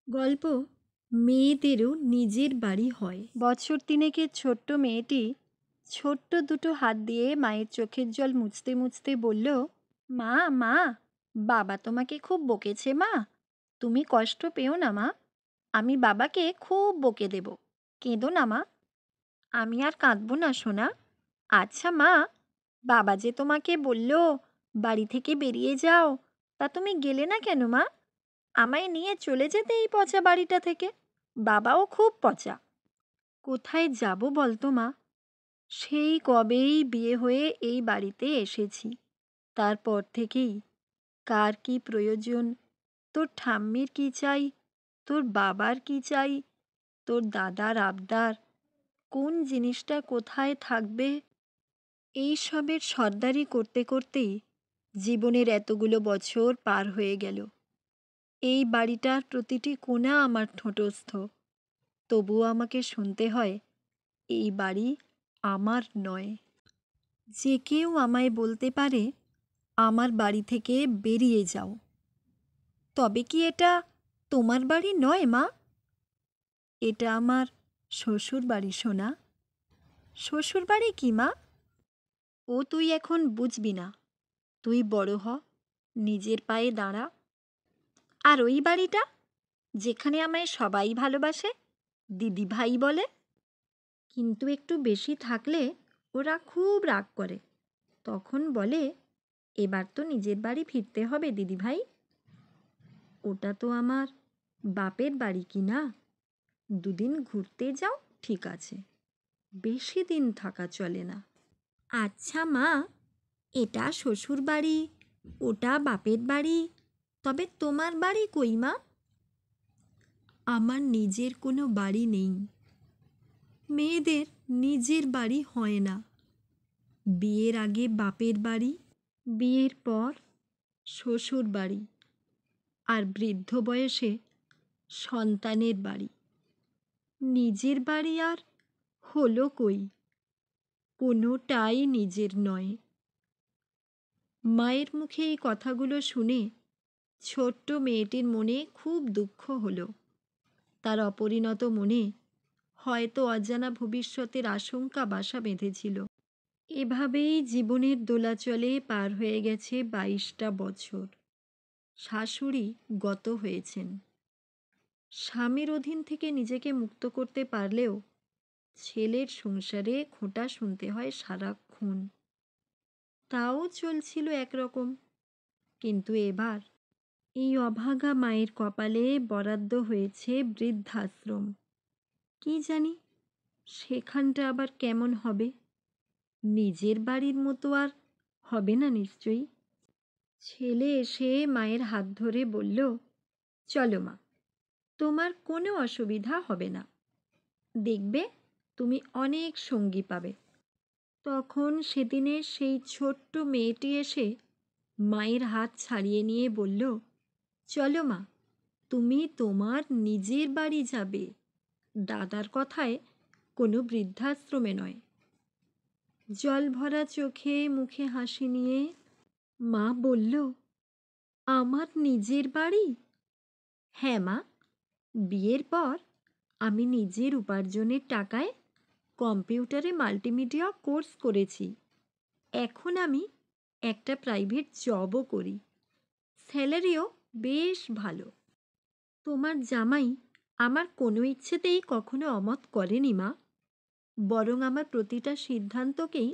গল্প মেয়েদেরও নিজের বাড়ি হয়। বছর তিনেকের ছোট্ট মেয়েটি ছোট্ট দুটো হাত দিয়ে মায়ের চোখের জল মুছতে মুছতে বলল, মা মা, বাবা তোমাকে খুব বকেছে মা। তুমি কষ্ট পেও না মা, আমি বাবাকে খুব বকে দেব। কেঁদো না মা। আমি আর কাঁদবো না সোনা। আচ্ছা মা, বাবা যে তোমাকে বলল বাড়ি থেকে বেরিয়ে যাও, তা তুমি গেলে না কেন মা? আমায় নিয়ে চলে যেতে এই পচা বাড়িটা থেকে। বাবাও খুব পচা। কোথায় যাব বলতো মা? সেই কবেই বিয়ে হয়ে এই বাড়িতে এসেছি। তারপর থেকেই কার কি প্রয়োজন, তোর ঠাম্মির কি চাই, তোর বাবার কি চাই, তোর দাদার আবদার, কোন জিনিসটা কোথায় থাকবে, এই সবের সর্দারি করতে করতেই জীবনের এতগুলো বছর পার হয়ে গেল। এই বাড়িটার প্রতিটি কোণা আমার ঠোঁটস্থ, তবুও আমাকে শুনতে হয় এই বাড়ি আমার নয়। যে কেউ আমায় বলতে পারে আমার বাড়ি থেকে বেরিয়ে যাও। তবে কি এটা তোমার বাড়ি নয় মা? এটা আমার শ্বশুর বাড়ি সোনা। শ্বশুর বাড়ি কি মা? ও তুই এখন বুঝবি না। তুই বড় হ, নিজের পায়ে দাঁড়া। আর ওই বাড়িটা যেখানে আমায় সবাই ভালোবাসে, দিদি ভাই বলে, কিন্তু একটু বেশি থাকলে ওরা খুব রাগ করে। তখন বলে, এবার তো নিজের বাড়ি ফিরতে হবে দিদিভাই। ওটা তো আমার বাপের বাড়ি কি না? দুদিন ঘুরতে যাও ঠিক আছে, বেশি দিন থাকা চলে না। আচ্ছা মা, এটা শ্বশুর বাড়ি, ওটা বাপের বাড়ি, তবে তোমার বাড়ি কই মা? আমার নিজের কোনো বাড়ি নেই। মেয়েদের নিজের বাড়ি হয় না। বিয়ের আগে বাপের বাড়ি, বিয়ের পর শ্বশুর বাড়ি, আর বৃদ্ধ বয়সে সন্তানের বাড়ি। নিজের বাড়ি আর হলো কই? কোনোটাই নিজের নয়। মায়ের মুখে এই কথাগুলো শুনে ছোট্ট মেয়েটির মনে খুব দুঃখ হলো। তার অপরিণত মনে হয়তো অজানা ভবিষ্যতের আশঙ্কা বাসা বেঁধেছিল। এভাবেই জীবনের দোলাচলে পার হয়ে গেছে 22টা বছর। শাশুড়ি গত হয়েছেন। স্বামীর অধীন থেকে নিজেকে মুক্ত করতে পারলেও ছেলের সংসারে খোঁটা শুনতে হয় সারাক্ষণ। তাও চলছিল একরকম, কিন্তু এবার এই অভাগা মায়ের কপালে বরাদ্দ হয়েছে বৃদ্ধাশ্রম। কি জানি সেখানটা আবার কেমন হবে? নিজের বাড়ির মতো আর হবে না নিশ্চয়ই। ছেলে এসে মায়ের হাত ধরে বলল, চলো মা, তোমার কোনো অসুবিধা হবে না। দেখবে তুমি অনেক সঙ্গী পাবে। তখন সেদিনের সেই ছোট্ট মেয়েটি এসে মায়ের হাত ছাড়িয়ে নিয়ে বলল, চলো মা, তুমি তোমার নিজের বাড়ি যাবে, দাদার কথায় কোনো বৃদ্ধাশ্রমে নয়। জল ভরা চোখে মুখে হাসি নিয়ে মা বলল, আমার নিজের বাড়ি? হ্যাঁ মা, বিয়ের পর আমি নিজের উপার্জনের টাকায় কম্পিউটারে মাল্টিমিডিয়া কোর্স করেছি। এখন আমি একটা প্রাইভেট জবও করি, স্যালারিও বেশ ভালো। তোমার জামাই আমার কোনো ইচ্ছেতেই কখনো অমত করেনি মা, বরং আমার প্রতিটা সিদ্ধান্তকেই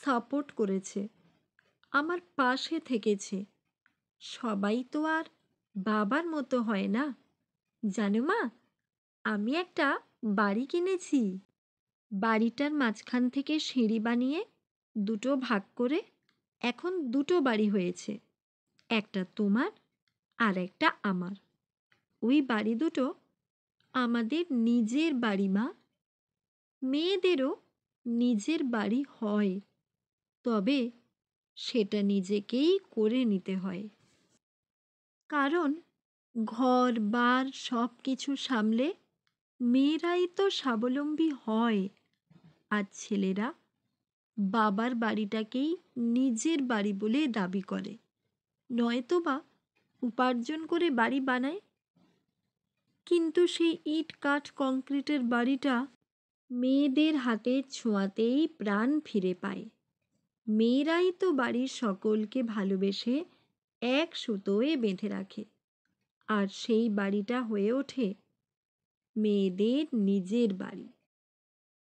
সাপোর্ট করেছে, আমার পাশে থেকেছে। সবাই তো আর বাবার মতো হয় না। জানো মা, আমি একটা বাড়ি কিনেছি। বাড়িটার মাঝখান থেকে সিঁড়ি বানিয়ে দুটো ভাগ করে এখন দুটো বাড়ি হয়েছে, একটা তোমার আর একটা আমার। ওই বাড়ি দুটো আমাদের নিজের বাড়ি মা। মেয়েদেরও নিজের বাড়ি হয়, তবে সেটা নিজেকেই করে নিতে হয়। কারণ ঘর বার সব কিছু সামলে মেয়েরাই তো স্বাবলম্বী হয়, আর ছেলেরা বাবার বাড়িটাকেই নিজের বাড়ি বলে দাবি করে, নয়তোবা উপার্জন করে বাড়ি বানায়। কিন্তু সেই ইট কাঠ কংক্রিটের বাড়িটা মেয়েদের হাতের ছোঁয়াতেই প্রাণ ফিরে পায়। মেয়েরাই তো বাড়ির সকলকে ভালোবেসে এক সুতোয় বেঁধে রাখে, আর সেই বাড়িটা হয়ে ওঠে মেয়েদের নিজের বাড়ি।